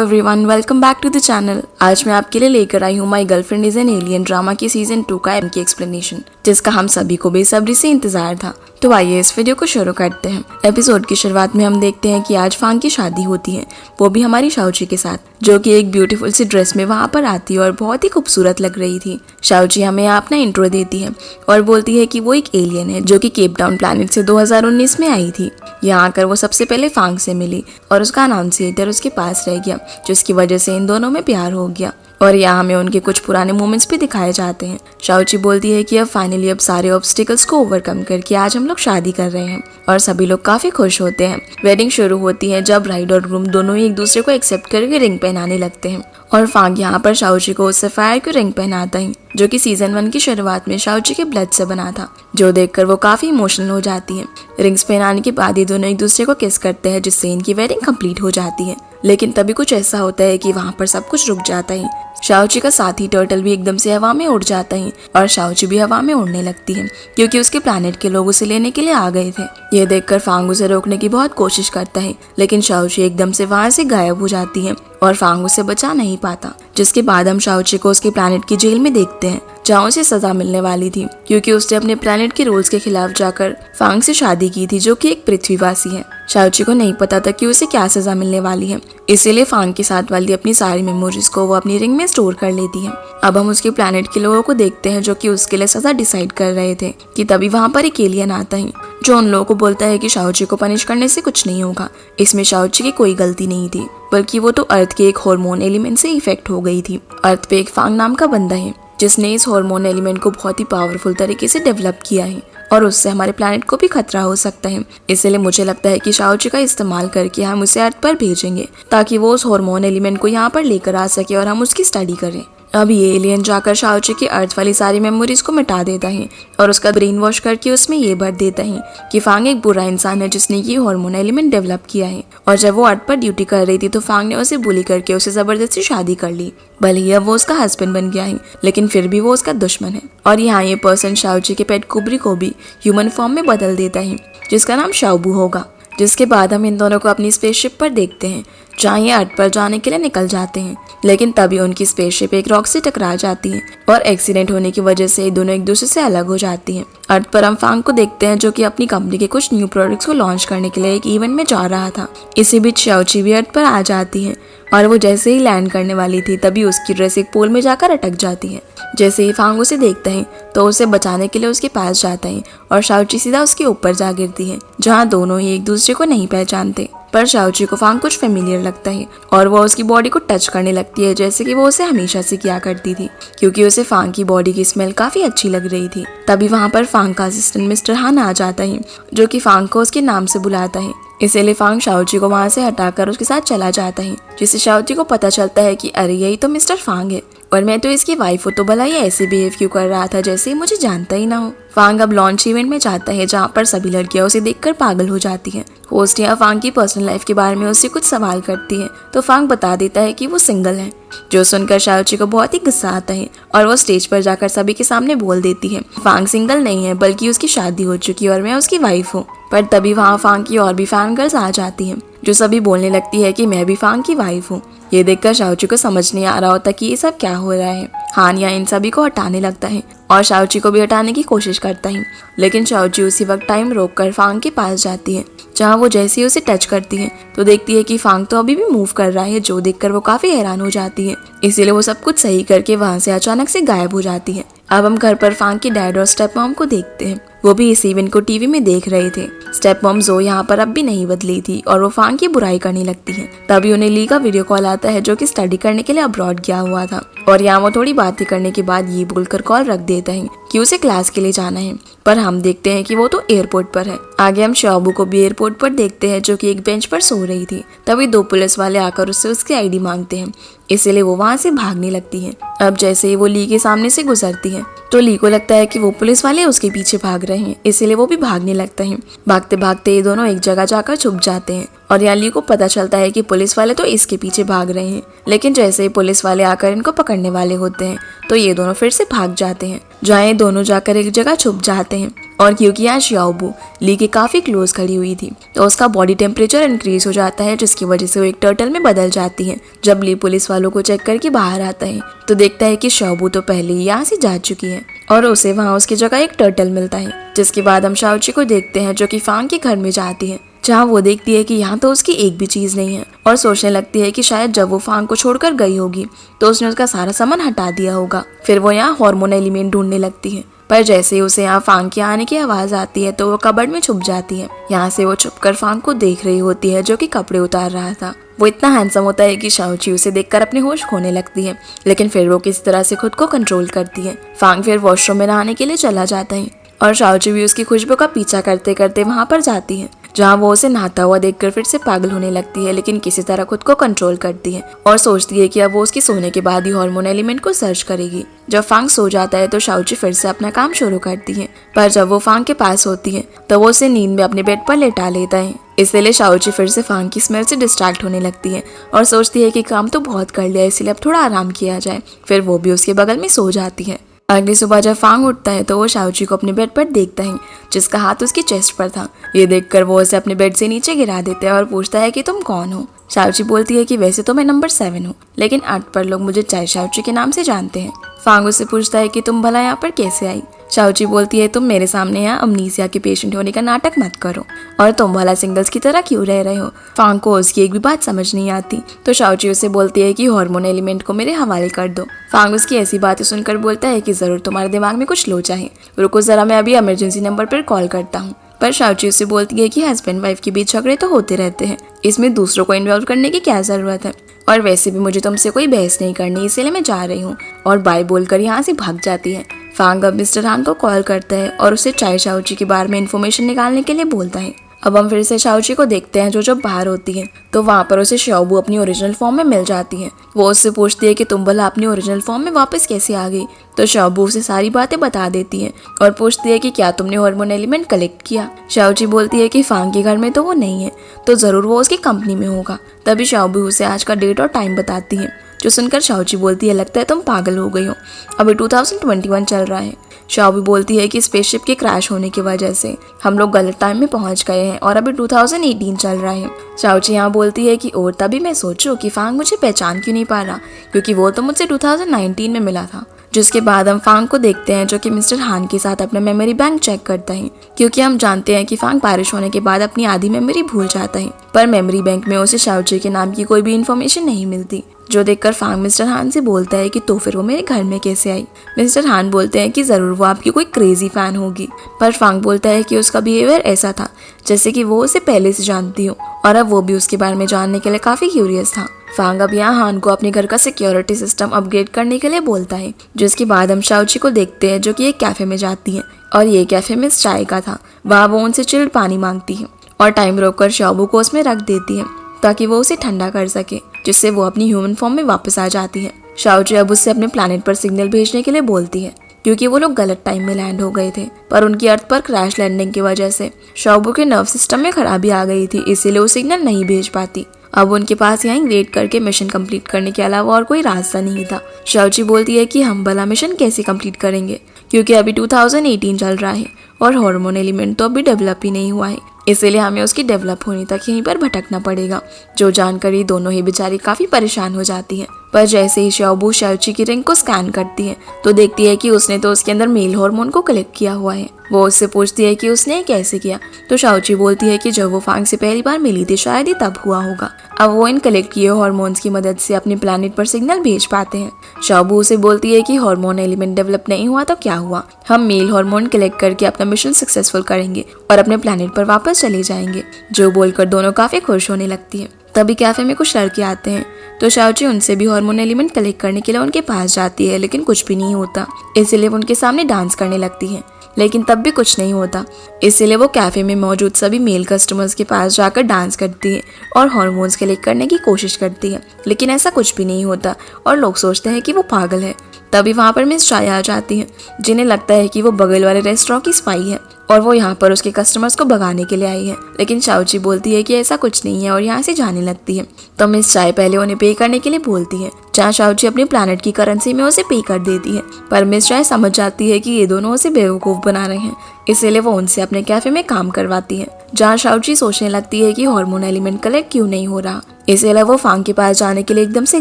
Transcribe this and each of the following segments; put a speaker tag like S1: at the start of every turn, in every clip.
S1: Everyone, welcome back to the channel. आज मैं आपके लिए लेकर आई हूँ my girlfriend is an alien drama के सीजन 2 का की एक्सप्लेनेशन, जिसका हम सभी को बेसब्री से इंतजार था। तो आइए इस वीडियो को शुरू करते हैं। एपिसोड की शुरुआत में हम देखते हैं कि आज फांग की शादी होती है, वो भी हमारी शाओची के साथ, जो कि एक ब्यूटीफुल सी ड्रेस में वहाँ पर आती है और बहुत ही खूबसूरत लग रही थी। शाओची हमें अपना इंट्रो देती है और बोलती है कि वो एक एलियन है जो कि केप टाउन प्लैनेट से 2019 में आई थी। यहाँ आकर वो सबसे पहले फांग से मिली और उसका अनाउंसिएटर उसके पास रह गया, जिसकी वजह से इन दोनों में प्यार हो गया। और यहाँ हमें उनके कुछ पुराने मोमेंट्स भी दिखाए जाते हैं। शाओची बोलती है कि अब फाइनली अब सारे ऑब्स्टिकल्स को ओवरकम करके आज हम लोग शादी कर रहे हैं और सभी लोग काफी खुश होते हैं। वेडिंग शुरू होती है जब ब्राइड और ग्रूम दोनों ही एक दूसरे को एक्सेप्ट करके रिंग पहनाने लगते हैं और फांग यहाँ पर शाओची को उससे फायर की रिंग पहनाता है, जो कि सीजन 1 की शुरुआत में शाओची के ब्लड से बना था, जो देखकर वो काफी इमोशनल हो जाती है। रिंग्स पहनाने के बाद ये दोनों एक दूसरे को किस करते हैं, जिससे इनकी वेडिंग कंप्लीट हो जाती है। लेकिन तभी कुछ ऐसा होता है कि वहाँ पर सब कुछ रुक जाता है। शाओची का साथी टर्टल भी एकदम से हवा में उड़ जाता है और शाओची भी हवा में उड़ने लगती है, क्योंकि उसके प्लैनेट के लोग उसे लेने के लिए आ गए थे। ये देखकर फांग उसे रोकने की बहुत कोशिश करता है, लेकिन शाओची एकदम से वहाँ से गायब हो जाती है और फांग उसे बचा नहीं पाता। जिसके बाद हम शाओची को उसके प्लैनेट की जेल में देखते हैं, जहाँ उसे सजा मिलने वाली थी, क्योंकि उसने अपने प्लैनेट के रूल्स के खिलाफ जाकर फांग से शादी की थी, जो कि एक पृथ्वीवासी है। शाओची को नहीं पता था कि उसे क्या सजा मिलने वाली है, इसीलिए फांग के साथ वाली अपनी सारी मेमोरीज को वो अपनी रिंग में स्टोर कर लेती है। अब हम उसके प्लैनेट के लोगों को देखते हैं, जो कि उसके लिए सजा डिसाइड कर रहे थे, कि तभी वहाँ पर एक एलियन आता है, जो उन लोगों को बोलता है कि शाओची को पनिश करने से कुछ नहीं होगा। इसमें शाओची की कोई गलती नहीं थी, बल्कि वो तो अर्थ के एक हार्मोन एलिमेंट से इफेक्ट हो गई थी। अर्थ पे एक फांग नाम का बंदा है, जिसने इस हार्मोन एलिमेंट को बहुत ही पावरफुल तरीके से डेवलप किया है और उससे हमारे प्लैनेट को भी खतरा हो सकता है। इसलिए मुझे लगता है कि शाओची का इस्तेमाल करके हम उसे अर्थ पर भेजेंगे, ताकि वो उस हार्मोन एलिमेंट को यहाँ पर लेकर आ सके और हम उसकी स्टडी करें। अब ये एलियन जाकर शाओची की अर्थ वाली सारी मेमोरीज को मिटा देता है और उसका ब्रेन वॉश करके उसमें ये भर देता है कि फांग एक बुरा इंसान है जिसने ये हार्मोन एलिमेंट डेवलप किया है। और जब वो अर्थ पर ड्यूटी कर रही थी तो फांग ने उसे बुली करके उसे जबरदस्ती शादी कर ली। भले ही अब वो उसका हस्बैंड बन गया है, लेकिन फिर भी वो उसका दुश्मन है। और यहाँ ये पर्सन शाओची के पेट कुबरी को भी ह्यूमन फॉर्म में बदल देता है, जिसका नाम शाओबू होगा। जिसके बाद हम इन दोनों को अपनी स्पेसशिप पर देखते हैं, जहाँ ये अर्थ पर जाने के लिए निकल जाते हैं। लेकिन तभी उनकी स्पेसशिप एक रॉक से टकरा जाती है और एक्सीडेंट होने की वजह से ये दोनों एक दूसरे से अलग हो जाती हैं। अर्थ पर हम फांग को देखते हैं, जो कि अपनी कंपनी के कुछ न्यू प्रोडक्ट्स को लॉन्च करने के लिए एक इवेंट में जा रहा था। इसी बीच शाओची भी अर्थ पर आ जाती है और वो जैसे ही लैंड करने वाली थी, तभी उसकी ड्रेस एक पोल में जाकर अटक जाती है। जैसे ही फांग उसे देखता है तो उसे बचाने के लिए उसके पास जाता है और शाओची सीधा उसके ऊपर जा गिरती है, जहाँ दोनों ही एक दूसरे को नहीं पहचानते। पर शाओची को फांग कुछ फेमिलियर लगता है और वो उसकी बॉडी को टच करने लगती है, जैसे कि वो उसे हमेशा से किया करती थी, क्योंकि उसे फांग की बॉडी की स्मेल काफी अच्छी लग रही थी। तभी वहाँ पर फांग का असिस्टेंट मिस्टर हान आ जाता है, जो कि फांग को उसके नाम से बुलाता है। इसीलिए फांग शाओची को वहाँ से हटाकर उसके साथ चला जाता है, जिससे शाओची को पता चलता है कि अरे यही तो मिस्टर फांग है और मैं तो इसकी वाइफ हूँ, तो भला ये ऐसे बिहेव क्यों कर रहा था जैसे मुझे जानता ही ना हो। फांग अब लॉन्च इवेंट में जाता है, जहाँ पर सभी लड़कियां उसे देखकर पागल हो जाती हैं। होस्ट यहाँ फांग की पर्सनल लाइफ के बारे में उससे कुछ सवाल करती है, तो फांग बता देता है कि वो सिंगल है, जो सुनकर शाओची को बहुत ही गुस्सा आता है और वो स्टेज पर जाकर सभी के सामने बोल देती है फांग सिंगल नहीं है, बल्कि उसकी शादी हो चुकी है और मैं उसकी वाइफ हूँ। पर तभी वहाँ फांग की और भी फैन गर्ल्स आ जाती हैं, जो सभी बोलने लगती है कि मैं भी फांग की वाइफ हूँ। ये देखकर शाओची को समझ नहीं आ रहा होता कि ये सब क्या हो रहा है। हान यहाँ इन सभी को हटाने लगता है और शाओची को भी हटाने की कोशिश करता है, लेकिन शाओची उसी वक्त टाइम रोककर फांग के पास जाती है, जहाँ वो जैसे ही उसे टच करती है तो देखती है कि फांग तो अभी भी मूव कर रहा है, जो देखकर वो काफी हैरान हो जाती है। इसीलिए वो सब कुछ सही करके वहाँ से अचानक से गायब हो जाती है। अब हम घर पर फांग की डैड और स्टेप मॉम को देखते हैं, वो भी इस इवेंट को टीवी में देख रहे थे। स्टेप मॉम जो यहाँ पर अब भी नहीं बदली थी और वो फांग की बुराई करने लगती है। तभी उन्हें ली का वीडियो कॉल आता है, जो कि स्टडी करने के लिए अब्रॉड गया हुआ था और यहाँ वो थोड़ी बातें करने के बाद ये बोलकर कॉल रख देता है कि उसे क्लास के लिए जाना है। पर हम देखते हैं कि वो तो एयरपोर्ट पर है। आगे हम शाओबू को भी एयरपोर्ट पर देखते हैं, जो कि एक बेंच पर सो रही थी। तभी 2 पुलिस वाले आकर उससे उसकी आईडी मांगते हैं, इसीलिए वो वहाँ से भागने लगती है। अब जैसे ही वो ली के सामने से गुजरती है तो ली को लगता है कि वो पुलिस वाले उसके पीछे भाग रहे हैं, इसीलिए वो भी भागने लगता है। भागते भागते ये दोनों एक जगह जाकर छुप जाते हैं और यहाँ ली को पता चलता है कि पुलिस वाले तो इसके पीछे भाग रहे हैं। लेकिन जैसे ही पुलिस वाले आकर इनको पकड़ने वाले होते हैं तो ये दोनों फिर से भाग जाते हैं, जहाँ ये दोनों जाकर एक जगह छुप जाते हैं और क्योंकि यहाँ श्याओबू ली के काफी क्लोज खड़ी हुई थी तो उसका बॉडी टेम्परेचर इंक्रीज हो जाता है, जिसकी वजह से वो एक टर्टल में बदल जाती है। जब ली पुलिस वालों को चेक करके बाहर आता है तो देखता है कि श्याओबू तो पहले ही यहाँ से जा चुकी है और उसे वहाँ उसकी जगह एक टर्टल मिलता है। जिसके बाद हम शाओची को देखते हैं जो कि फांग के घर में जाती है, जहाँ वो देखती है कि यहाँ तो उसकी एक भी चीज नहीं है और सोचने लगती है कि शायद जब वो फांग को छोड़कर गई होगी तो उसने उसका सारा सामान हटा दिया होगा। फिर वो यहाँ हार्मोन एलिमेंट ढूंढने लगती है, पर जैसे ही उसे यहाँ फांग के आने की आवाज आती है तो वो कबर्ड में छुप जाती है। यहाँ से वो छुपकर फांग को देख रही होती है जो कि कपड़े उतार रहा था। वो इतना हैंडसम होता है कि शाओची उसे देखकर अपने होश खोने लगती है, लेकिन फिर वो किसी तरह से खुद को कंट्रोल करती है। फांग फिर वॉशरूम में नहाने के लिए चला जाता है और शाओची भी उसकी खुशबू का पीछा करते करते वहाँ पर जाती है, जहाँ वो उसे नहाता हुआ देखकर फिर से पागल होने लगती है, लेकिन किसी तरह खुद को कंट्रोल करती है और सोचती है कि अब वो उसके सोने के बाद ही हार्मोन एलिमेंट को सर्च करेगी। जब फांग सो जाता है तो शाओची फिर से अपना काम शुरू करती है, पर जब वो फांग के पास होती है तो वो उसे नींद में अपने बेड पर लेटा लेता है। इसलिए शाओची फिर से फांग की स्मेल से डिस्ट्रैक्ट होने लगती है और सोचती है कि काम तो बहुत कर लिया, इसलिए अब थोड़ा आराम किया जाए। फिर वो भी उसके बगल में सो जाती है। अगली सुबह जब फांग उठता है तो वो शाओची को अपने बेड पर देखता है, जिसका हाथ उसकी चेस्ट पर था। ये देखकर वो उसे अपने बेड से नीचे गिरा देता है और पूछता है कि तुम कौन हो। शाओची बोलती है कि वैसे तो मैं नंबर 7 हूँ, लेकिन 8 पर लोग मुझे चाय शाओची के नाम से जानते हैं। फांग उससे पूछता है कि तुम भला यहाँ पर कैसे आई। शाओची बोलती है तुम मेरे सामने यहाँ अमनीसिया के पेशेंट होने का नाटक मत करो और तुम भला सिंगल्स की तरह क्यों रह रहे हो। फांग को उसकी एक भी बात समझ नहीं आती तो शाओची उसे बोलती है कि हार्मोन एलिमेंट को मेरे हवाले कर दो। फांग उसकी ऐसी बातें सुनकर बोलता है कि जरूर तुम्हारे दिमाग में कुछ लोचा है, रुको जरा मैं अभी इमरजेंसी नंबर पर कॉल करता हूँ। पर शाओची उसे बोलती है कि हस्बैंड वाइफ के बीच झगड़े तो होते रहते हैं, इसमें दूसरों को इन्वॉल्व करने की क्या जरूरत है, और वैसे भी मुझे तुमसे कोई बहस नहीं करनी, इसलिए मैं जा रही हूँ। और बाय बोलकर यहाँ से भाग जाती है। फांग अब मिस्टर हान को कॉल करता है और उसे चाय शाओची के बारे में इन्फॉर्मेशन निकालने के लिए बोलता है। अब हम फिर से शाओची को देखते हैं जो जब बाहर होती है तो वहाँ पर उसे श्याओबू अपनी ओरिजिनल फॉर्म में मिल जाती है। वो उससे पूछती है कि तुम भला अपनी ओरिजिनल फॉर्म में वापस कैसे आ गई, तो श्याओबू उसे सारी बातें बता देती है और पूछती है कि क्या तुमने हार्मोन एलिमेंट कलेक्ट किया। शाओची बोलती है कि फांग के घर में तो वो नहीं है, तो जरूर वो उसकी कंपनी में होगा। तभी श्याओबू उसे आज का डेट और टाइम बताती है, जो सुनकर शाओची बोलती है लगता है तुम पागल हो गई हो, अभी 2021 चल रहा है। शाओबू बोलती है कि स्पेसशिप के क्रैश होने की वजह से हम लोग गलत टाइम में पहुंच गए हैं और अभी 2018 चल रहा है। शाओची यहाँ बोलती है कि और तभी मैं सोचूं कि फांग मुझे पहचान क्यों नहीं पा रहा, क्योंकि वो तो मुझसे 2019 में मिला था। जिसके बाद हम फांग को देखते हैं जो कि मिस्टर हान के साथ अपना मेमोरी बैंक चेक करता है, क्योंकि हम जानते हैं कि फांग बारिश होने के बाद अपनी आधी मेमोरी भूल जाता है, पर मेमोरी बैंक में उसे शाओची के नाम की कोई भी इन्फॉर्मेशन नहीं मिलती। जो देखकर फांग मिस्टर हान से बोलता है कि तो फिर वो मेरे घर में कैसे आई। मिस्टर हान बोलते हैं कि जरूर वो आपकी कोई क्रेजी फैन होगी, पर फांग बोलता है कि उसका बिहेवियर ऐसा था जैसे कि वो उसे पहले से जानती हो और अब वो भी उसके बारे में जानने के लिए काफी क्यूरियस था। फांग अब यहाँ हान को अपने घर का सिक्योरिटी सिस्टम अपग्रेड करने के लिए बोलता है। जिसके बाद हम शाओची को देखते हैं जो कि एक कैफे में जाती है और ये कैफे मिस चाय का था। वहाँ वो उनसे चिल्ड पानी मांगती है और टाइम रोककर शाओबू को उसमें रख देती है ताकि वो उसे ठंडा कर सके, जिससे वो अपनी ह्यूमन फॉर्म में वापस आ जाती है। शाओची अब उससे अपने प्लैनेट पर सिग्नल भेजने के लिए बोलती है, क्योंकि वो लोग गलत टाइम में लैंड हो गए थे, पर उनकी अर्थ पर क्रैश लैंडिंग की वजह से शाओबू के नर्व सिस्टम में खराबी आ गई थी, इसीलिए वो सिग्नल नहीं भेज पाती। अब उनके पास यहाँ वेट करके मिशन कंप्लीट करने के अलावा और कोई रास्ता नहीं था। शाओची बोलती है कि हम भला मिशन कैसे कंप्लीट करेंगे, क्योंकि अभी 2018 चल रहा है और हार्मोन एलिमेंट तो अभी डेवलप ही नहीं हुआ है, इसीलिए हमें उसकी डेवलप होने तक यहीं पर भटकना पड़ेगा। जो जानकर ये दोनों ही बेचारी काफी परेशान हो जाती हैं। पर जैसे ही शाओबू शाओची की रिंग को स्कैन करती है तो देखती है कि उसने तो उसके अंदर मेल हार्मोन को कलेक्ट किया हुआ है। वो उससे पूछती है कि उसने कैसे किया, तो शाओची बोलती है कि जब वो फांग से पहली बार मिली थी शायद ही तब हुआ होगा। अब वो इन कलेक्ट किए हार्मोन्स की मदद से अपने प्लैनेट पर सिग्नल भेज पाते हैं। शाओबू उसे बोलती है कि हार्मोन एलिमेंट डेवलप नहीं हुआ तो क्या हुआ, हम मेल हार्मोन कलेक्ट करके अपना मिशन सक्सेसफुल करेंगे और अपने प्लैनेट पर वापस चले जाएंगे। जो बोलकर दोनों काफी खुश होने लगती है। तभी कैफे में कुछ लड़के आते हैं तो शाओची उनसे भी हार्मोन एलिमेंट कलेक्ट करने के लिए उनके पास जाती है, लेकिन कुछ भी नहीं होता, इसलिए वो उनके सामने डांस करने लगती है, लेकिन तब भी कुछ नहीं होता। इसलिए वो कैफे में मौजूद सभी मेल कस्टमर्स के पास जाकर डांस करती है और हार्मोन्स कलेक्ट करने की कोशिश करती है, लेकिन ऐसा कुछ भी नहीं होता और लोग सोचते हैं कि वो पागल है। तभी वहाँ पर मिस चाय आ जाती है, जिन्हें लगता है कि वो बगल वाले रेस्टोरेंट की स्पाई है और वो यहाँ पर उसके कस्टमर्स को भगाने के लिए आई है, लेकिन शाओची बोलती है कि ऐसा कुछ नहीं है और यहाँ से जाने लगती है। तो मिस चाय पहले उन्हें पे करने के लिए बोलती है, जहाँ शाओची अपने प्लैनेट की करेंसी में उसे पे कर देती है, पर मिस चाय समझ जाती है कि ये दोनों उसे बेवकूफ बना रहे हैं, इसीलिए वो उनसे अपने कैफे में काम करवाती है, जहाँ शाओची सोचने लगती है कि हार्मोन एलिमेंट कलेक्ट क्यों नहीं हो रहा। इसीलिए वो फांग के पास जाने के लिए एकदम से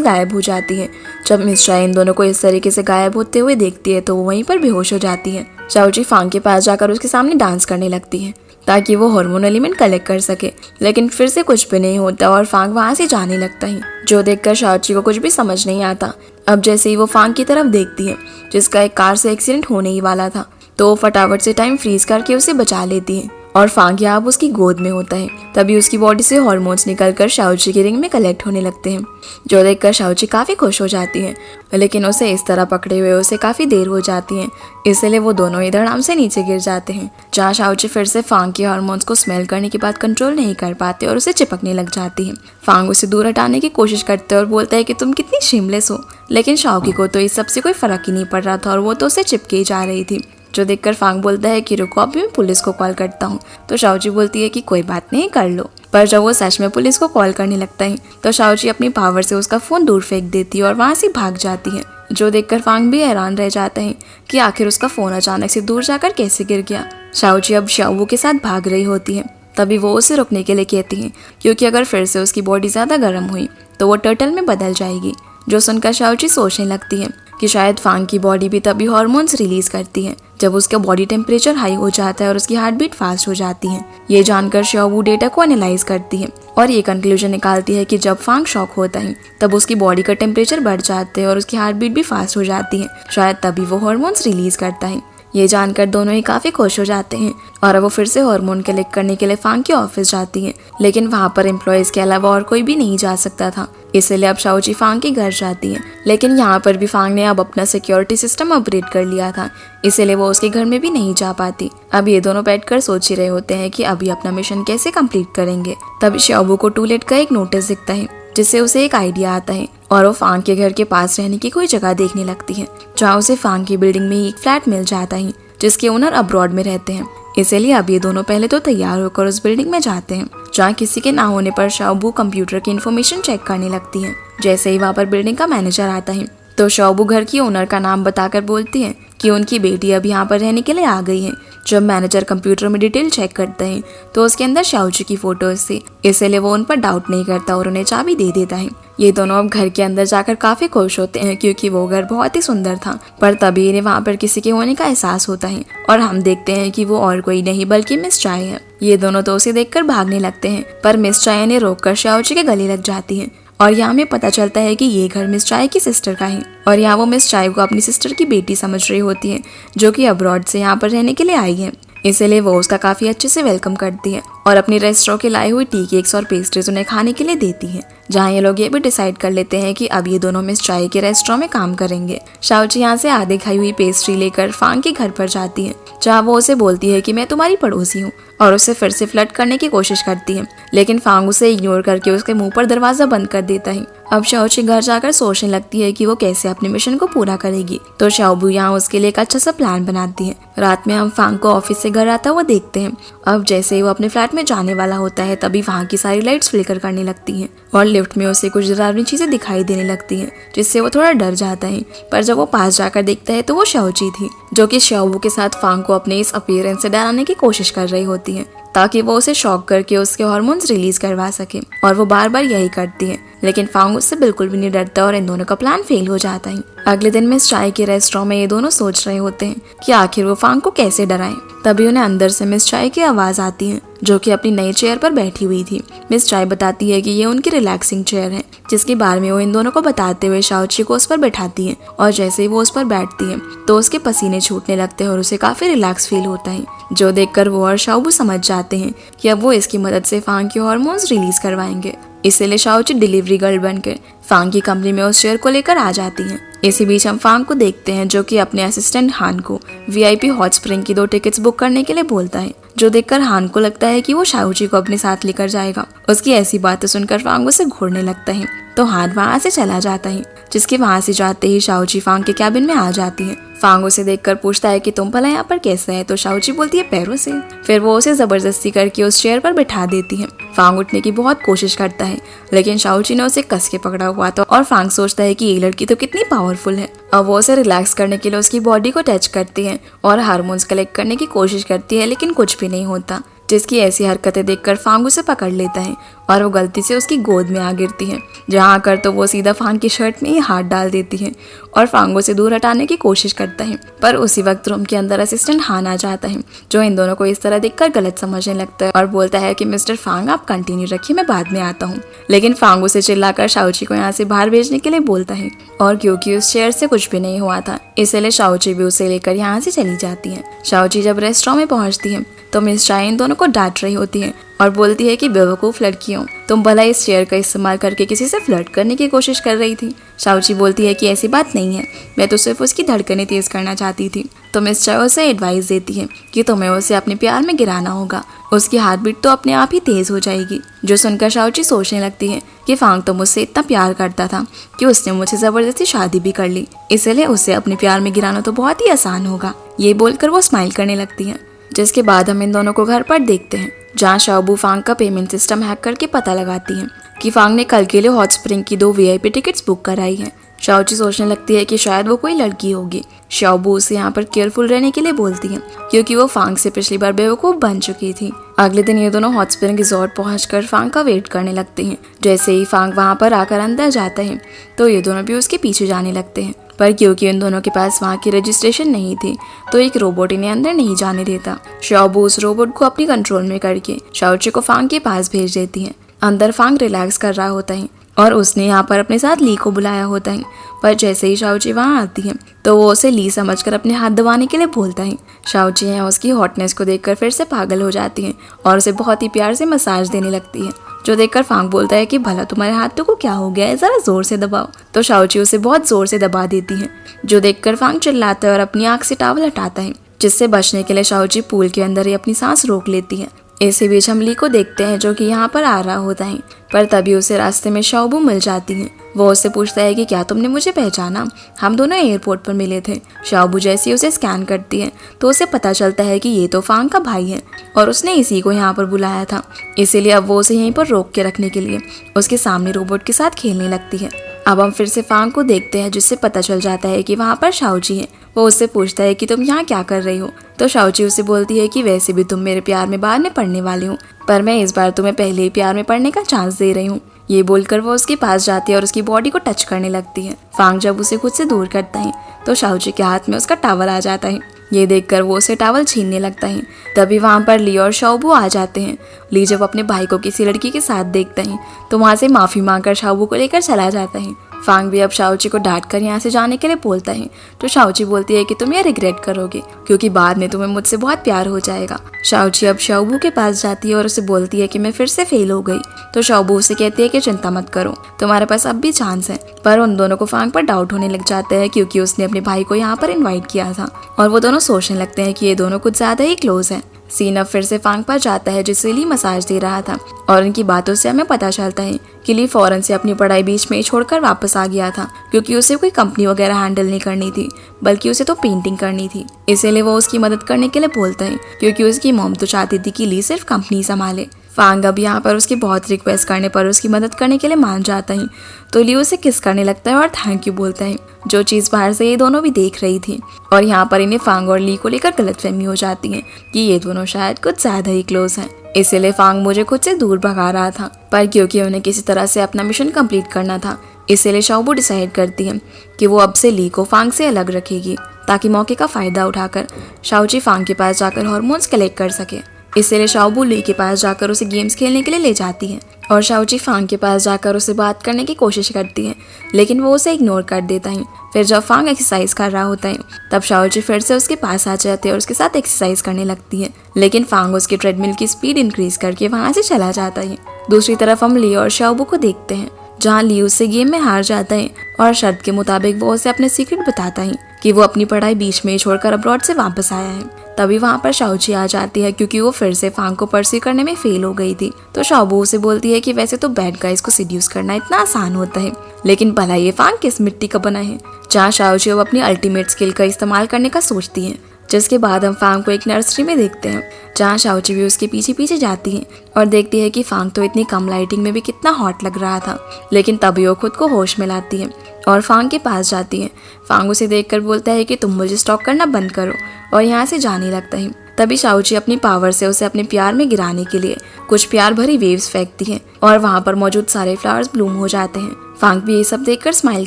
S1: गायब हो जाती है। जब मिस चाय इन दोनों को इस तरीके से गायब होते हुए देखती है तो वो वहीं पर बेहोश हो जाती है। शाओची फांग के पास जाकर उसके सामने डांस करने लगती है ताकि वो हार्मोन एलिमेंट कलेक्ट कर सके, लेकिन फिर से कुछ भी नहीं होता और फांग वहां से जाने लगता है, जो देखकर शाओची को कुछ भी समझ नहीं आता। अब जैसे ही वो फांग की तरफ देखती है, जिसका एक कार से एक्सीडेंट होने ही वाला था, तो वो फटाफट से टाइम फ्रीज करके उसे बचा लेती है और फांग यहाँ अब उसकी गोद में होता है। तभी उसकी बॉडी से हार्मोन्स निकलकर शाओची की रिंग में कलेक्ट होने लगते हैं, जो देखकर शाओची काफी खुश हो जाती है, लेकिन उसे इस तरह पकड़े हुए उसे काफी देर हो जाती है। इसलिए वो दोनों ही धड़ाम से नीचे गिर जाते हैं, जहाँ शाओची फिर से फांग के हार्मोन्स को स्मेल करने के बाद कंट्रोल नहीं कर पाते और उसे चिपकने लग जाती है। फांग उसे दूर हटाने की कोशिश करते हैं और बोलता है कि तुम कितनी शेमलेस हो, लेकिन शाओकी को तो इस सबसे कोई फर्क ही नहीं पड़ रहा था और वो तो उसे चिपके ही जा रही थी, जो देखकर फांग बोलता है कि रुको अभी मैं पुलिस को कॉल करता हूँ। तो शाओची बोलती है कि कोई बात नहीं, कर लो। पर जब वो सच में पुलिस को कॉल करने लगता है तो शाओची अपनी पावर से उसका फोन दूर फेंक देती है और वहां से भाग जाती है, जो देखकर फांग भी हैरान रह जाता है कि आखिर उसका फोन अचानक से दूर जाकर कैसे गिर गया। शाओची अब शाओवू के साथ भाग रही होती है, तभी वो उसे रुकने के लिए कहती है, क्योंकि अगर फिर से उसकी बॉडी ज्यादा गर्म हुई तो वो टर्टल में बदल जाएगी। जो सुनकर शाओची सोचने लगती है कि शायद फांग की बॉडी भी तभी हार्मोन्स रिलीज करती है जब उसका बॉडी टेम्परेचर हाई हो जाता है और उसकी हार्ट बीट फास्ट हो जाती है। ये जानकर शाओवू डेटा को एनालाइज करती है और ये कंक्लूजन निकालती है कि जब फांग शॉक होता है तब उसकी बॉडी का टेम्परेचर बढ़ जाता है और उसकी हार्ट बीट भी फास्ट हो जाती है, शायद तभी वो हार्मोन्स रिलीज करता है। ये जानकर दोनों ही काफी खुश हो जाते हैं और वो फिर से हार्मोन कलेक्ट करने के लिए फांग के ऑफिस जाती है, लेकिन वहाँ पर एम्प्लॉयज के अलावा और कोई भी नहीं जा सकता था। इसलिए अब शाओची फांग के घर जाती है, लेकिन यहाँ पर भी फांग ने अब अपना सिक्योरिटी सिस्टम अपग्रेड कर लिया था, इसलिए वो उसके घर में भी नहीं जा पाती। अब ये दोनों बैठकर सोच ही रहे होते हैं कि अभी अपना मिशन कैसे कंप्लीट करेंगे। तभी शाओवू को टूलेट का एक नोटिस दिखता है, जिससे उसे एक आइडिया आता है और वो फांग के घर के पास रहने की कोई जगह देखने लगती है, जहाँ उसे फांग की बिल्डिंग में एक फ्लैट मिल जाता है जिसके ओनर अब्रॉड में रहते हैं। इसलिए अब ये दोनों पहले तो तैयार होकर उस बिल्डिंग में जाते हैं, जहाँ किसी के ना होने पर शाओवू कंप्यूटर की इन्फॉर्मेशन चेक करने लगती है। जैसे ही वहाँ पर बिल्डिंग का मैनेजर आता है तो शाओवू घर की ओनर का नाम बताकर बोलती है कि उनकी बेटी अब यहाँ पर रहने के लिए आ गई है। जब मैनेजर कंप्यूटर में डिटेल चेक करता है तो उसके अंदर शाओची की फोटोज थी, इसलिए वो उन पर डाउट नहीं करता और उन्हें चाबी दे देता है। ये दोनों अब घर के अंदर जाकर काफी खुश होते हैं, क्योंकि वो घर बहुत ही सुंदर था। पर तभी इन्हें वहाँ पर किसी के होने का एहसास होता है और हम देखते हैं कि वो और कोई नहीं बल्कि मिस चाय है। ये दोनों तो उसे देखकर भागने लगते हैं, पर मिस चाय ने रोककर शाओची के गले लग जाती है और यहाँ हमें पता चलता है कि ये घर मिस चाय की सिस्टर का है और यहाँ वो मिस चाय को अपनी सिस्टर की बेटी समझ रही होती है, जो कि अब्रॉड से यहाँ पर रहने के लिए आई है। इसलिए वो उसका काफी अच्छे से वेलकम करती है और अपनी रेस्टोरेंट के लाए हुए टी केक्स और पेस्ट्रीज उन्हें खाने के लिए देती है, जहाँ ये लोग ये भी डिसाइड कर लेते हैं कि अब ये दोनों मिस चाय के रेस्टोरेंट में काम करेंगे। शाओची यहाँ से आधे खाई हुई पेस्ट्री लेकर फांग के घर पर जाती है, जहाँ वो उसे बोलती है कि मैं तुम्हारी पड़ोसी हूँ और उसे फिर से फ्लर्ट करने की कोशिश करती है, लेकिन फांग उसे इग्नोर करके उसके मुंह पर दरवाजा बंद कर देता है। अब शाओची घर जाकर सोचने लगती है कि वो कैसे अपने मिशन को पूरा करेगी, तो शाओवू यहाँ उसके लिए एक अच्छा सा प्लान बनाती है। रात में हम फांग को ऑफिस से घर आता हुआ देखते हैं। अब जैसे ही वो अपने फ्लैट में जाने वाला होता है तभी वहाँ की सारी लाइट्स फ्लिकर करने लगती हैं और लिफ्ट में उसे कुछ डरावनी चीजें दिखाई देने लगती हैं, जिससे वो थोड़ा डर जाता है। पर जब वो पास जाकर देखता है तो वो शाओची थी, जो कि शाओवू के साथ फांग को अपने इस अपीयरेंस से डराने की कोशिश कर रही होती है, ताकि वो उसे शॉक करके उसके हार्मोन्स रिलीज करवा सके। और वो बार बार यही करती है, लेकिन फांग उससे बिल्कुल भी नहीं डरता और इन दोनों का प्लान फेल हो जाता है। अगले दिन मिस चाय के रेस्टोरेंट में ये दोनों सोच रहे होते हैं कि आखिर वो फांग को कैसे डराएं। तभी उन्हें अंदर से मिस चाय की आवाज आती है, जो कि अपनी नई चेयर पर बैठी हुई थी। मिस चाय बताती है कि ये उनकी रिलैक्सिंग चेयर है, जिसके बारे में वो इन दोनों को बताते हुए शाओची को उस पर बैठाती है और जैसे ही वो उस पर बैठती है तो उसके पसीने छूटने लगते हैं और उसे काफी रिलैक्स फील होता है, जो देखकर वो और शाओवू समझ जाते हैं कि अब वो इसकी मदद से फांग के हार्मोन्स रिलीज करवाएंगे। इसलिए शाओची डिलीवरी गर्ल बनकर फांग की कंपनी में उस चेयर को लेकर आ जाती है। इसी बीच हम फांग को देखते हैं, जो कि अपने असिस्टेंट हान को वीआईपी हॉट स्प्रिंग की 2 टिकट्स बुक करने के लिए बोलता है, जो देखकर हान को लगता है कि वो शाओची को अपने साथ लेकर जाएगा। उसकी ऐसी बातें सुनकर फांग उसे घूरने लगता है, तो हान वहाँ से चला जाता है, जिसके वहाँ से जाते ही शाओची फांग के कैबिन में आ जाती है। फांग उसे देखकर पूछता है कि तुम भला यहाँ पर कैसे है, तो शाओची बोलती है पैरों से। फिर वो उसे जबरदस्ती करके उस चेयर पर बैठा देती है फांग उठने की बहुत कोशिश करता है, लेकिन शाओची ने उसे कस के पकड़ा हुआ था और फांग सोचता है कि ये लड़की तो कितनी पावरफुल है। अब वो उसे रिलैक्स करने के लिए उसकी बॉडी को टच करती है और हार्मोन्स कलेक्ट करने की कोशिश करती है, लेकिन कुछ भी नहीं होता। जिसकी ऐसी हरकतें देखकर फांग उसे पकड़ लेता है और वो गलती से उसकी गोद में आ गिरती है, जहाँ आकर तो वो सीधा फांग की शर्ट में ही हाथ डाल देती है और फांगो से दूर हटाने की कोशिश करता है। पर उसी वक्त रूम के अंदर असिस्टेंट हान आ जाता है, जो इन दोनों को इस तरह देखकर गलत समझने लगता है और बोलता है कि मिस्टर फांग आप कंटिन्यू रखिए, मैं बाद में आता हूँ। लेकिन फांग उसे चिल्लाकर शाओची को यहाँ से बाहर भेजने के लिए बोलता है और क्योंकि उस चेयर से कुछ भी नहीं हुआ था, इसलिए शाओची भी उसे लेकर यहाँ से चली जाती है। शाओची जब रेस्टोरेंट में पहुंचती है तो मिस चाय इन दोनों को डांट रही होती है और बोलती है कि बेवकूफ लड़कियों, तुम भला इस चेयर का इस्तेमाल करके किसी से फ्लर्ट करने की कोशिश कर रही थी। शाओची बोलती है कि ऐसी बात नहीं है, मैं तो सिर्फ उसकी धड़कनें तेज करना चाहती थी। तो मिस चाय उसे एडवाइस देती है कि तुम्हें उसे अपने प्यार में गिराना होगा, उसकी हार्ट बीट तो अपने आप ही तेज हो जाएगी। जो सुनकर शाओची सोचने लगती है कि फांग तो मुझसे इतना प्यार करता था कि उसने मुझसे जबरदस्ती शादी भी कर ली, इसलिए उसे अपने प्यार में गिराना तो बहुत ही आसान होगा। ये बोलकर वो स्माइल करने लगती है। जिसके बाद हम इन दोनों को घर पर देखते हैं, जहाँ शाओबू फांग का पेमेंट सिस्टम हैक करके पता लगाती है कि फांग ने कल के लिए हॉट स्प्रिंग की 2 VIP टिकट्स बुक कराई है। शाओची सोचने लगती है कि शायद वो कोई लड़की होगी। शाओबू उसे यहाँ पर केयरफुल रहने के लिए बोलती है, क्योंकि वो फांग से पिछली बार बेवकूफ बन चुकी थी। अगले दिन ये दोनों हॉट स्प्रिंग रिजॉर्ट पहुंचकर फांग का वेट करने लगते हैं। जैसे ही फांग वहाँ पर आकर अंदर जाता है तो ये दोनों भी उसके पीछे जाने लगते हैं, पर क्योंकि इन दोनों के पास वहाँ की रजिस्ट्रेशन नहीं थी तो एक रोबोट इन्हें अंदर नहीं जाने देता। शाओबू उस रोबोट को अपनी कंट्रोल में करके शाओची को फांग के पास भेज देती है। अंदर फांग रिलैक्स कर रहा होता है और उसने यहाँ पर अपने साथ ली को बुलाया होता है, पर जैसे ही शाओची वहाँ आती है तो वो उसे ली समझकर अपने हाथ दबाने के लिए बोलता है। शाओची यहाँ उसकी हॉटनेस को देखकर फिर से पागल हो जाती है और उसे बहुत ही प्यार से मसाज देने लगती है, जो देखकर फांग बोलता है कि भला तुम्हारे हाथों को क्या हो गया है, जरा जोर से दबाओ। तो शाओची उसे बहुत जोर से दबा देती है, जो देखकर फांग चिल्लाता है और अपनी आंख से टॉवल हटाता है, जिससे बचने के लिए शाओची पूल के अंदर ही अपनी सांस रोक लेती है। इसी बीच हम ली को देखते हैं, जो कि यहाँ पर आ रहा होता है, पर तभी उसे रास्ते में शाओबू मिल जाती है। वो उससे पूछता है कि क्या तुमने मुझे पहचाना, हम दोनों एयरपोर्ट पर मिले थे। शाओबू जैसी उसे स्कैन करती है तो उसे पता चलता है कि ये तो फांग का भाई है और उसने इसी को यहाँ पर बुलाया था, इसीलिए अब वो उसे यहीं पर रोक के रखने के लिए उसके सामने रोबोट के साथ खेलने लगती है। अब हम फिर से फांग को देखते हैं, जिससे पता चल जाता है कि वहाँ पर शाओची है। वो उससे पूछता है कि तुम यहाँ क्या कर रही हो, तो शाओची उसे बोलती है कि वैसे भी तुम मेरे प्यार में बाद में पड़ने वाले हो, पर मैं इस बार तुम्हें पहले ही प्यार में पड़ने का चांस दे रही हूँ। ये बोलकर वो उसके पास जाती है और उसकी बॉडी को टच करने लगती है। फांग जब उसे खुद से दूर करता है तो शाओची के हाथ में उसका टावल आ जाता है। ये देखकर वो उसे टावल छीनने लगता है। तभी वहाँ पर ली और शाओबू आ जाते हैं। ली जब अपने भाई को किसी लड़की के साथ देखता है तो वहाँ से माफी मांगकर शाओबू को लेकर चला जाता है। फांग भी अब शाओची को डांट कर यहाँ से जाने के लिए बोलता है, तो शाओची बोलती है कि तुम ये रिग्रेट करोगे, क्योंकि बाद में तुम्हें मुझसे बहुत प्यार हो जाएगा। शाओची अब शाओबू के पास जाती है और उसे बोलती है कि मैं फिर से फेल हो गई। तो शाओबू उसे कहती है कि चिंता मत करो, तुम्हारे पास अब भी चांस है। पर उन दोनों को फांग पर डाउट होने लग जाता है, क्योंकि उसने अपने भाई को यहाँ पर इन्वाइट किया था और वो दोनों सोचने लगते हैं कि ये दोनों कुछ ज्यादा ही क्लोज है। सीन अब फिर से फांग पर जाता है, जिससे ली मसाज दे रहा था और उनकी बातों से हमें पता चलता है कि ली फौरन से अपनी पढ़ाई बीच में ही छोड़कर वापस आ गया था, क्योंकि उसे कोई कंपनी वगैरह हैंडल नहीं करनी थी, बल्कि उसे तो पेंटिंग करनी थी। इसीलिए वो उसकी मदद करने के लिए बोलता है, क्योंकि उसकी मॉम तो चाहती थी कि ली सिर्फ कंपनी संभाले। फांग अब यहाँ पर उसकी बहुत रिक्वेस्ट करने पर उसकी मदद करने के लिए मान जाता है, तो ली उसे किस करने लगता है और थैंक यू बोलता है, जो चीज़ बाहर से ये दोनों भी देख रही थी। और यहाँ पर इन्हें फांग और ली को लेकर गलतफहमी हो जाती है कि ये दोनों शायद कुछ ज्यादा ही क्लोज हैं। इसीलिए फांग मुझे खुद से दूर भगा रहा था, पर क्योंकि उन्हें किसी तरह से अपना मिशन कंप्लीट करना था, इसीलिए शाओबू डिसाइड करती है कि वो अब से ली को फांग से अलग रखेगी, ताकि मौके का फायदा उठाकर शाओची फांग के पास जाकर हार्मोन्स कलेक्ट कर सके। इसीलिए शाओबू ली के पास जाकर उसे गेम्स खेलने के लिए ले जाती है और शाओची फांग के पास जाकर उसे बात करने की कोशिश करती है, लेकिन वो उसे इग्नोर कर देता है। फिर जब फांग एक्सरसाइज कर रहा होता है तब शाओची फिर से उसके पास आ जाती है और उसके साथ एक्सरसाइज करने लगती है, लेकिन फांग उसके ट्रेडमिल की स्पीड इंक्रीज करके वहाँ से चला जाता है। दूसरी तरफ हम ली और शाओबू को देखते हैं, जहाँ ली उससे गेम में हार जाता है और शर्त के मुताबिक वो उसे अपने सीक्रेट बताता है कि वो अपनी पढ़ाई बीच में छोड़कर अब्रॉड से वापस आया है। तभी वहाँ पर शाओची आ जाती है, क्योंकि वो फिर से फांग को परस्यू करने में फेल हो गई थी। तो शाओबू उसे बोलती है कि वैसे तो बैड गाइज को सीड्यूस करना इतना आसान होता है, लेकिन भला ये फांग किस मिट्टी का बना है। जहाँ शाओची अब अपनी अल्टीमेट स्किल का इस्तेमाल करने का सोचती है, जिसके बाद हम फांग को एक नर्सरी में देखते हैं जहाँ शाओची भी उसके पीछे पीछे जाती है और देखती है कि फांग तो इतनी कम लाइटिंग में भी कितना हॉट लग रहा था। लेकिन तभी वो खुद को होश में लाती है और फांग के पास जाती है। फांग उसे देखकर बोलता है कि तुम मुझे स्टॉक करना बंद करो और यहाँ से जाने लगता है। तभी शाओची अपनी पावर से उसे अपने प्यार में गिराने के लिए कुछ प्यार भरी वेव्स फेंकती है और वहाँ पर मौजूद सारे फ्लावर्स ब्लूम हो जाते हैं। फांग भी ये सब देखकर स्माइल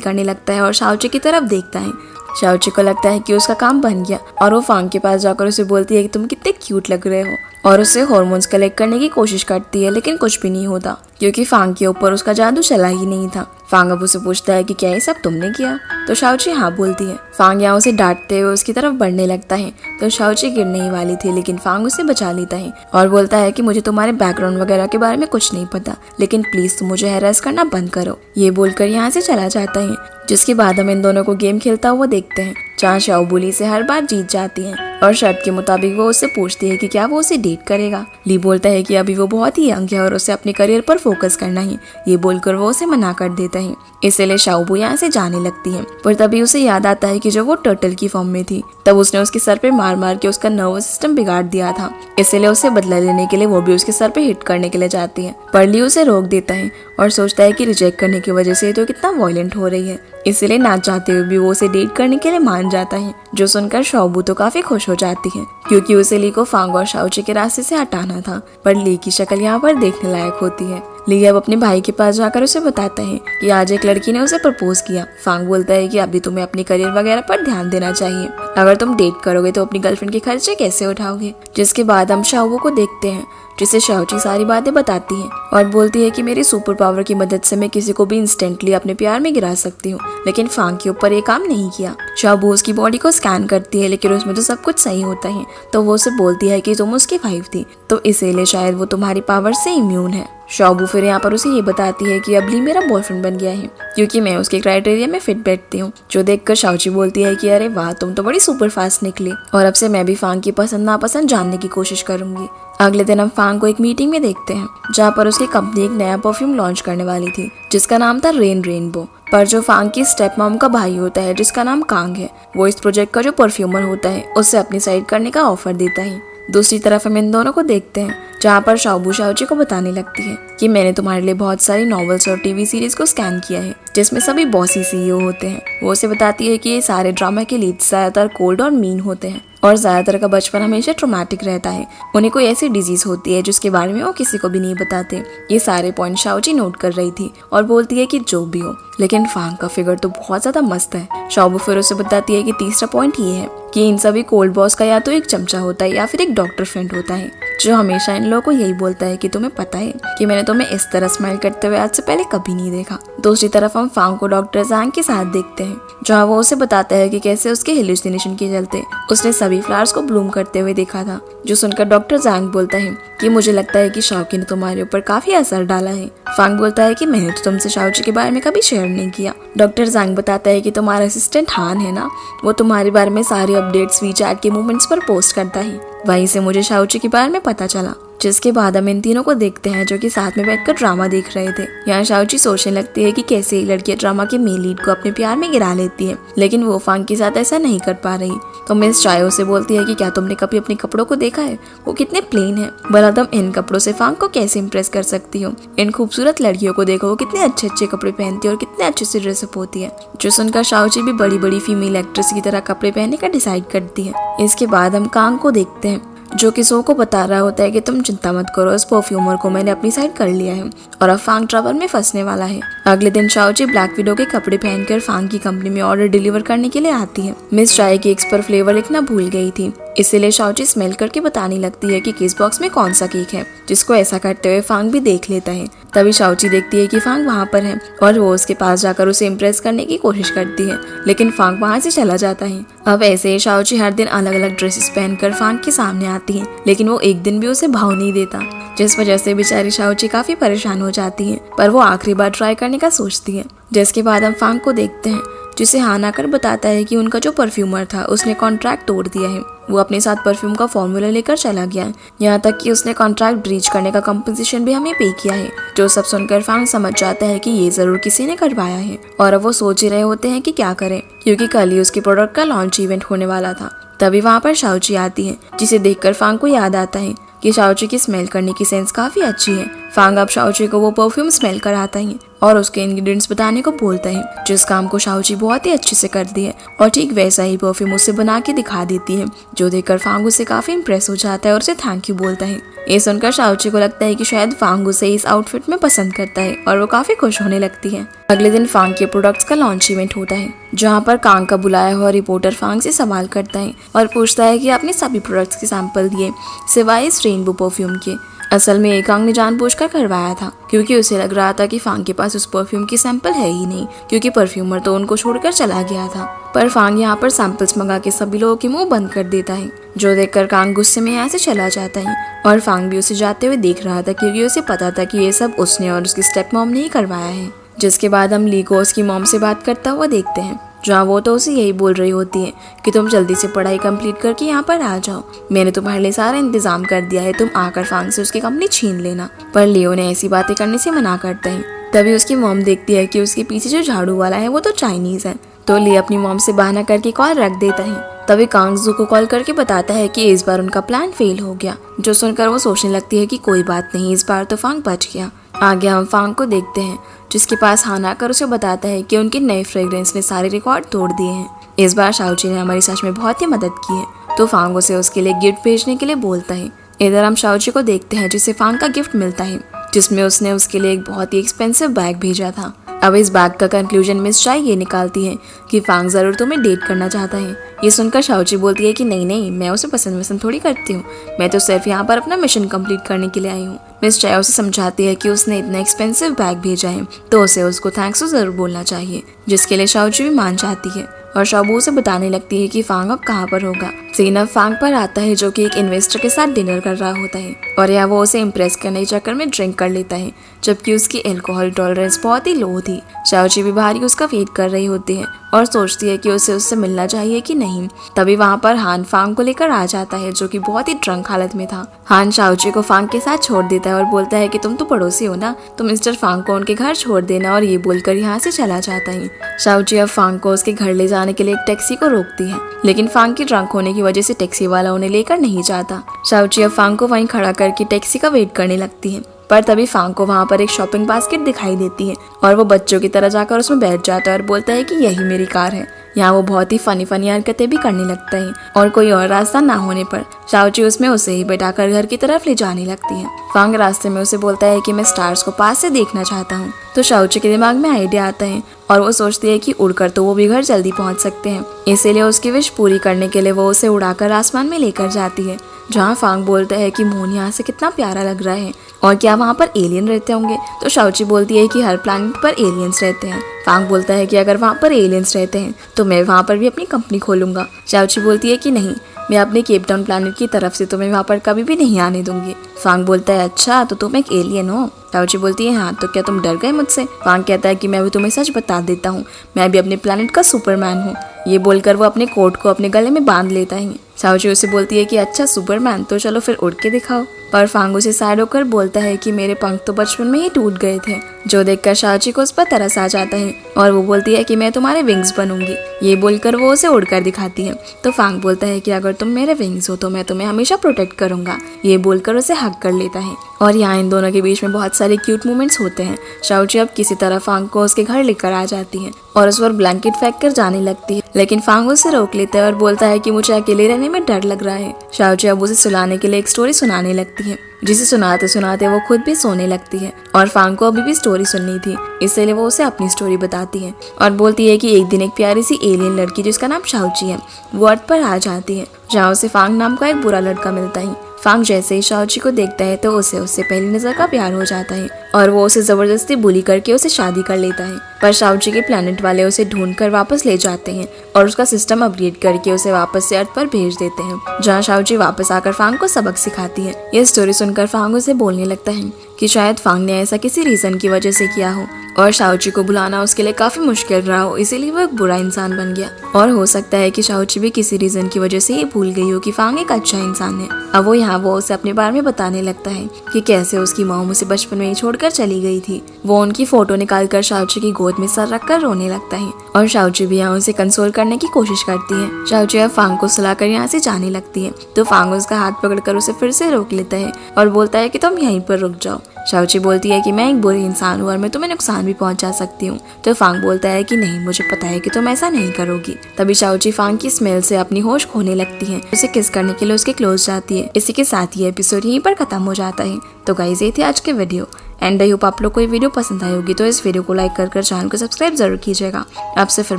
S1: करने लगता है और शाओची की तरफ देखता है। शाओची को लगता है कि उसका काम बन गया और वो फांग के पास जाकर उसे बोलती है कि तुम कितने क्यूट लग रहे हो और उससे हार्मोन्स कलेक्ट करने की कोशिश करती है, लेकिन कुछ भी नहीं होता क्योंकि फांग के ऊपर उसका जादू चला ही नहीं था। फांग अब उसे पूछता है कि क्या ये सब तुमने किया, तो शाओची हाँ बोलती है। फांग यहाँ उसे डांटते हुए उसकी तरफ बढ़ने लगता है तो शाओची गिरने ही वाली थी, लेकिन फांग उसे बचा लेता है और बोलता है कि मुझे तुम्हारे बैकग्राउंड वगैरह के बारे में कुछ नहीं पता, लेकिन प्लीज तुम मुझे हैरेस करना बंद करो। ये बोलकर यहाँ से चला जाता है। जिसके बाद हम इन दोनों को गेम खेलता हुआ देखते हैं जहाँ शाओ बुली से हर बार जीत जाती है और शर्त के मुताबिक वो उससे पूछती है कि क्या वो उसे डेट करेगा। ली बोलता है कि अभी वो बहुत ही यंग है और उसे अपने करियर पर फोकस करना है। ये बोलकर वो उसे मना कर देता है। इसलिए शाओबू यहाँ से जाने लगती है, पर तभी उसे याद आता है कि जब वो टर्टल की फॉर्म में थी तब उसने उसके सर पे मार मार के उसका नर्वस सिस्टम बिगाड़ दिया था। इसलिए उसे बदला लेने के लिए वो भी उसके सर पे हिट करने के लिए जाती है, पर ली उसे रोक देता है और सोचता है कि रिजेक्ट करने की वजह से तो कितना वायलेंट हो रही है। इसलिए ना चाहते हुए भी वो उसे डेट करने के लिए मान जाता है, जो सुनकर शाओबू तो काफी खुश हो जाती है क्योंकि उसे ली को फांग और शाओची के रास्ते से हटाना था। पर ली की शक्ल यहाँ पर देखने लायक होती है। ली अब अपने भाई के पास जाकर उसे बताता है कि आज एक लड़की ने उसे प्रपोज किया। फांग बोलता है कि अभी तुम्हें अपने करियर वगैरह पर ध्यान देना चाहिए, अगर तुम डेट करोगे तो अपनी गर्लफ्रेंड के खर्चे कैसे उठाओगे। जिसके बाद हम शाओबू को देखते हैं जिसे शाओची सारी बातें बताती है और बोलती है कि मेरी सुपर पावर की मदद से मैं किसी को भी इंस्टेंटली अपने प्यार में गिरा सकती हूँ, लेकिन फांग के ऊपर ये काम नहीं किया। शाओबू उसकी बॉडी को स्कैन करती है लेकिन उसमें तो सब कुछ सही होता है, तो वो उसे बोलती है कि तुम उसकी वाइफ थी तो इसीलिए शायद वो तुम्हारी पावर से इम्यून है। शाओबू फिर यहाँ पर उसे ये बताती है कि अब ली मेरा बॉयफ्रेंड बन गया है क्योंकि मैं उसके क्राइटेरिया में फिट बैठती हूँ। जो देखकर शाओची बोलती है कि अरे वाह, तुम तो बड़ी सुपर फास्ट निकली और अब से मैं भी फांग की पसंद नापसंद जानने की कोशिश करूंगी। अगले दिन हम फांग को एक मीटिंग में देखते हैं जहाँ पर उसकी कंपनी एक नया परफ्यूम लॉन्च करने वाली थी जिसका नाम था रेनबो। पर जो फांग की स्टेप मॉम का भाई होता है जिसका नाम कांग है, वो इस प्रोजेक्ट का जो परफ्यूमर होता है उससे अपनी साइड करने का ऑफर देता है। दूसरी तरफ हम इन दोनों को देखते हैं जहाँ पर शाओबू शाओची को बताने लगती है कि मैंने तुम्हारे लिए बहुत सारी नॉवेल्स और टीवी सीरीज को स्कैन किया है जिसमें सभी बॉसी सीईओ होते हैं। वो उसे बताती है कि ये सारे ड्रामा के लीड ज्यादातर कोल्ड और मीन होते हैं और ज्यादातर का बचपन हमेशा ट्रॉमेटिक रहता है। उन्हें कोई ऐसी डिजीज होती है जिसके बारे में वो किसी को भी नहीं बताते। ये सारे पॉइंट शाओची नोट कर रही थी और बोलती है कि जो भी हो, लेकिन फांग का फिगर तो बहुत ज्यादा मस्त है। शाओबू फिर उसे बताती है कि तीसरा पॉइंट ये है कि इन सभी कोल्ड बॉस का या तो एक चमचा होता है या फिर एक डॉक्टर फ्रेंड होता है जो हमेशा इन लोगों को यही बोलता है कि तुम्हें पता है कि मैंने तुम्हें इस तरह स्माइल करते हुए आज से पहले कभी नहीं देखा। दूसरी तरफ हम फांग को डॉक्टर ज़ांग के साथ देखते हैं जहाँ वो उसे बताता है कि कैसे उसके हेलुसिनेशन के चलते उसने सभी फ्लावर्स को ब्लूम करते हुए देखा था। जो सुनकर डॉक्टर ज़ांग बोलता है कि मुझे लगता है कि शाओकी ने तुम्हारे ऊपर काफी असर डाला है। फांग बोलता है कि मैंने तो तुमसे शाओची के बारे में कभी शेयर नहीं किया। डॉक्टर ज़ांग बताता है कि तुम्हारा असिस्टेंट हान है ना, वो तुम्हारे बारे में सारी अपडेट्स वीचैट के मूवमेंट्स पर पोस्ट करता है। वहीं से मुझे शाओची के बारे में पता चला। जिसके बाद हम इन तीनों को देखते हैं जो कि साथ में बैठकर ड्रामा देख रहे थे। यहाँ शाओची सोचने लगती है कि कैसे एक लड़की ड्रामा के मेन लीड को अपने प्यार में गिरा लेती है, लेकिन वो फांग के साथ ऐसा नहीं कर पा रही। तो मिस चायो से बोलती है कि क्या तुमने कभी अपने कपड़ों को देखा है, वो कितने प्लेन है, भला तुम इन कपड़ों से फांग को कैसे इम्प्रेस कर सकती हो। इन खूबसूरत लड़कियों को देखो, वो कितने अच्छे अच्छे कपड़े पहनती है और कितने अच्छे से ड्रेसअप होती है। जो सुनकर शाओची भी बड़ी बड़ी फीमेल एक्ट्रेस की तरह कपड़े पहनने का डिसाइड करती है। इसके बाद हम कांग को देखते हैं जो कि सो को बता रहा होता है कि तुम चिंता मत करो, इस परफ्यूमर को मैंने अपनी साइड कर लिया है और अब फांग ट्रबल में फंसने वाला है। अगले दिन शाओची ब्लैक विडो के कपड़े पहनकर फांग की कंपनी में ऑर्डर डिलीवर करने के लिए आती है। मिस चाय केक्स पर फ्लेवर लिखना भूल गई थी, इसीलिए शाओची स्मेल करके बताने लगती है कि किस बॉक्स में कौन सा केक है, जिसको ऐसा करते हुए फांग भी देख लेता है। तभी शाओची देखती है कि फांग वहाँ पर है और वो उसके पास जाकर उसे इम्प्रेस करने की कोशिश करती है, लेकिन फांग वहाँ से चला जाता है। अब ऐसे ही शाओची हर दिन अलग अलग ड्रेसेस पहनकर फांग के सामने आती है, लेकिन वो एक दिन भी उसे भाव नहीं देता, जिस वजह से बेचारी शाओची काफी परेशान हो जाती है। पर वो आखिरी बार ट्राई करने का सोचती है। जिसके बाद हम फांग को देखते हैं जिसे हान आकर बताता है कि उनका जो परफ्यूमर था उसने कॉन्ट्रैक्ट तोड़ दिया है। वो अपने साथ परफ्यूम का फॉर्मूला लेकर चला गया, यहाँ तक कि उसने कॉन्ट्रैक्ट ब्रीच करने का कंपनसेशन भी हमें पे किया है। जो सब सुनकर फांग समझ जाता है कि ये जरूर किसी ने करवाया है और अब वो सोच ही रहे होते हैं कि क्या करें, क्योंकि कल ही उसके प्रोडक्ट का लॉन्च इवेंट होने वाला था। तभी वहाँ पर शाओची आती है, जिसे देखकर फांग को याद आता है कि शाओची की स्मेल करने की सेंस काफी अच्छी है। फांग अब शाओची को वो परफ्यूम स्मेल कराता है और उसके इंग्रेडिएंट्स बताने को बोलता है, जिस काम को शाओची बहुत ही अच्छे से करती है और ठीक वैसा ही परफ्यूम उसे बना के दिखा देती है, जो देखकर फांग उससे काफी इंप्रेस हो जाता है और उसे थैंक यू बोलता है। ये सुनकर शाओची को लगता है कि शायद फांग उसे इस आउटफिट में पसंद करता है और वो काफी खुश होने लगती है। अगले दिन फांग के प्रोडक्ट्स का लॉन्च इवेंट होता है, जहाँ पर कांग का बुलाया हुआ रिपोर्टर फांग से सवाल करता है और पूछता है कि आपने सभी प्रोडक्ट्स के सैंपल दिए सिवाय इस रेनबो परफ्यूम के। असल में कांग ने जानबूझकर करवाया था, क्योंकि उसे लग रहा था कि फांग के पास उस परफ्यूम की सैंपल है ही नहीं, क्योंकि परफ्यूमर तो उनको छोड़कर चला गया था। पर फांग यहाँ पर सैंपल्स मंगा के सभी लोगों के मुंह बंद कर देता है, जो देखकर कांग गुस्से में यहाँ से चला जाता है। और फांग भी उसे जाते हुए देख रहा था, क्योंकि उसे पता था कि ये सब उसने और उसकी स्टेप मॉम ने ही करवाया है। जिसके बाद हम ली को उसकी मॉम से बात करता हुआ देखते हैं, जहाँ वो तो उसे यही बोल रही होती है कि तुम जल्दी से पढ़ाई कंप्लीट करके यहाँ पर आ जाओ, मैंने तुम्हारे लिए सारा इंतजाम कर दिया है, तुम आकर फांग से उसकी कंपनी छीन लेना। पर लियो ने ऐसी बातें करने से मना करता है। तभी उसकी मॉम देखती है कि उसके पीछे जो झाड़ू वाला है वो तो चाइनीज है, तो लियो अपनी मॉम से बहाना करके कॉल रख देता है। तभी कांग जू को कॉल करके बताता है कि इस बार उनका प्लान फेल हो गया, जो सुनकर वो सोचने लगती है कि कोई बात नहीं, इस बार तो फांग बच गया। आगे हम फांग को देखते हैं, जिसके पास हान आकर उसे बताता है कि उनके नए फ्रेग्रेंस ने सारे रिकॉर्ड तोड़ दिए हैं। इस बार शाओची ने हमारी सच में बहुत ही मदद की है, तो फांग उसे उसके लिए गिफ्ट भेजने के लिए बोलता है। इधर हम शाओची को देखते हैं, जिसे फांग का गिफ्ट मिलता है, जिसमें उसने उसके लिए एक बहुत ही एक्सपेंसिव बैग भेजा था। अब इस बैग का कंक्लूजन मिस चाय ये निकालती है कि फांग जरूर तुम्हें डेट करना चाहता है। ये सुनकर शाओची बोलती है कि नहीं नहीं, मैं उसे पसंद थोड़ी करती हूँ, मैं तो सिर्फ यहाँ पर अपना मिशन कंप्लीट करने के लिए आई हूँ। मिस चाय उसे समझाती है कि उसने इतना एक्सपेंसिव बैग भेजा है तो उसे उसको थैंक्स तो जरूर बोलना चाहिए, जिसके लिए शाओची भी मान जाती है और शाबू से बताने लगती है कि फांग अब कहाँ पर होगा। सीन अब फांग पर आता है, जो कि एक इन्वेस्टर के साथ डिनर कर रहा होता है और यह वो उसे इम्प्रेस करने के चक्कर में ड्रिंक कर लेता है, जबकि उसकी अल्कोहल टॉलरेंस बहुत ही लो थी। शाओची भी बाहर ही उसका वेट कर रही होती है और सोचती है कि उसे उससे मिलना चाहिए कि नहीं। तभी वहाँ पर हान फांग को लेकर आ जाता है, जो कि बहुत ही ड्रंक हालत में था। हान शाओची को फांग के साथ छोड़ देता है और बोलता है कि तुम तो पड़ोसी हो ना, तो मिस्टर फांग को उनके घर छोड़ देना, और ये बोलकर यहाँ से चला जाता है। शाओची अब फांग को उसके घर ले जाने के लिए एक टैक्सी को रोकती है, लेकिन फांग की ड्रंक होने की वजह से टैक्सी वाला उन्हें लेकर नहीं जाता। शाओची अब फांग को वहीं खड़ा करके टैक्सी का वेट करने लगती है, पर तभी फांग को वहाँ पर एक शॉपिंग बास्केट दिखाई देती है और वो बच्चों की तरह जाकर उसमें बैठ जाता है और बोलता है कि यही मेरी कार है। यहाँ वो बहुत ही फनी हरकतें भी करने लगता है और कोई और रास्ता ना होने पर शाओची उसमें उसे ही बैठाकर घर की तरफ ले जाने लगती है। फांग रास्ते में उसे बोलता है कि मैं स्टार्स को पास से देखना चाहता हूँ, तो शाओची के दिमाग में आइडिया आता है और वो सोचती है कि उड़कर तो वो भी घर जल्दी पहुँच सकते हैं, इसीलिए उसकी विश पूरी करने के लिए वो उसे उड़ाकर आसमान में लेकर जाती है। जहाँ फांग बोलता है कि मून यहाँ से कितना प्यारा लग रहा है और क्या वहाँ पर एलियन रहते होंगे, तो शाओची बोलती है कि हर प्लैनेट पर एलियंस रहते हैं। फांग बोलता है कि अगर वहाँ पर एलियंस रहते हैं तो मैं वहाँ पर भी अपनी कंपनी खोलूंगा। शाओची बोलती है कि नहीं, मैं अपने केप टाउन प्लैनेट की तरफ से तुम्हें वहाँ पर कभी भी नहीं आने दूंगी। फांग बोलता है अच्छा, तो तुम एक एलियन हो। शाओची बोलती है हाँ, तो क्या तुम डर गए मुझसे? फांग कहता है कि मैं भी तुम्हें सच बता देता हूँ, मैं भी अपने प्लैनेट का सुपरमैन हूँ। ये बोलकर वो अपने कोट को अपने गले में बांध लेता है। शाओची उसे बोलती है कि अच्छा सुपरमैन, तो चलो फिर उड़ के दिखाओ। पर फांग उसे साइड होकर बोलता है कि मेरे पंख तो बचपन में ही टूट गए थे, जो देखकर शाओची को उस पर तरस आ जाता है और वो बोलती है कि मैं तुम्हारे विंग्स बनूंगी। ये बोलकर वो उसे उड़कर दिखाती है, तो फांग बोलता है कि अगर तुम मेरे विंग्स हो तो मैं तुम्हें हमेशा प्रोटेक्ट करूंगा। ये बोलकर उसे हक कर लेता है और यहाँ इन दोनों के बीच में बहुत सारे क्यूट मोमेंट्स होते हैं। शाओची अब किसी तरह फांग को उसके घर लेकर आ जाती है और उस पर ब्लैंकेट फेंक कर जाने लगती है, लेकिन फांग उसे रोक लेता है और बोलता है कि मुझे अकेले रहने में डर लग रहा है। शाओची अब उसे सुलाने के लिए एक स्टोरी सुनाने लगती है, जिसे सुनाते सुनाते वो खुद भी सोने लगती है और फांग को अभी भी स्टोरी सुननी थी, इसलिए वो उसे अपनी स्टोरी बताती है और बोलती है कि एक दिन एक प्यारी सी एलियन लड़की जिसका नाम शाओची है वो अर्थ पर आ जाती है, जहाँ उसे फांग नाम का एक बुरा लड़का मिलता है। फांग जैसे ही शाओची को देखता है तो उसे उससे पहली नजर का प्यार हो जाता है और वो उसे जबरदस्ती बुली करके उसे शादी कर लेता है। पर शाओची के प्लेनेट वाले उसे ढूंढकर वापस ले जाते हैं और उसका सिस्टम अपग्रेड करके उसे वापस से अर्थ पर भेज देते हैं, जहाँ शाओची वापस आकर फांग को सबक सिखाती है। यह स्टोरी सुनकर फांग उसे बोलने लगता है कि शायद फांग ने ऐसा किसी रीजन की वजह से किया हो और शाओची को बुलाना उसके लिए काफी मुश्किल रहा हो, इसीलिए वो एक बुरा इंसान बन गया। और हो सकता है कि शाओची भी किसी रीजन की वजह से ये भूल गई हो कि फांग एक अच्छा इंसान है। अब वो उसे अपने बारे में बताने लगता है कि कैसे उसकी माँ उसे बचपन में ही छोड़कर चली गई थी। वो उनकी फोटो निकालकर शाओची की गोद में सर रखकर रोने लगता है और शाओची भी यहाँ उसे कंसोल करने की कोशिश करती है। शाओची अब फांग को सुलाकर यहाँ से जाने लगती है तो फांग उसका हाथ पकड़कर उसे फिर से रोक लेता है और बोलता है कि तुम यहीं पर रुक जाओ। शाओची बोलती है कि मैं एक बुरी इंसान हूँ और मैं तुम्हें नुकसान भी पहुंचा सकती हूँ। तो फांग बोलता है कि नहीं, मुझे पता है कि तुम ऐसा नहीं करोगी। तभी शाओची फांग की स्मेल से अपनी होश खोने लगती है, उसे किस करने के लिए उसके क्लोज जाती है। इसी के साथ ये एपिसोड यहीं पर खत्म हो जाता है। तो गाइस, ये थे आज के वीडियो एंड आई होप आप लोग को ये वीडियो पसंद आई होगी। तो इस वीडियो को लाइक कर चैनल को सब्सक्राइब जरूर कीजिएगा। आपसे फिर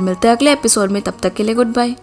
S1: मिलते हैं अगले एपिसोड में, तब तक के लिए गुड बाय।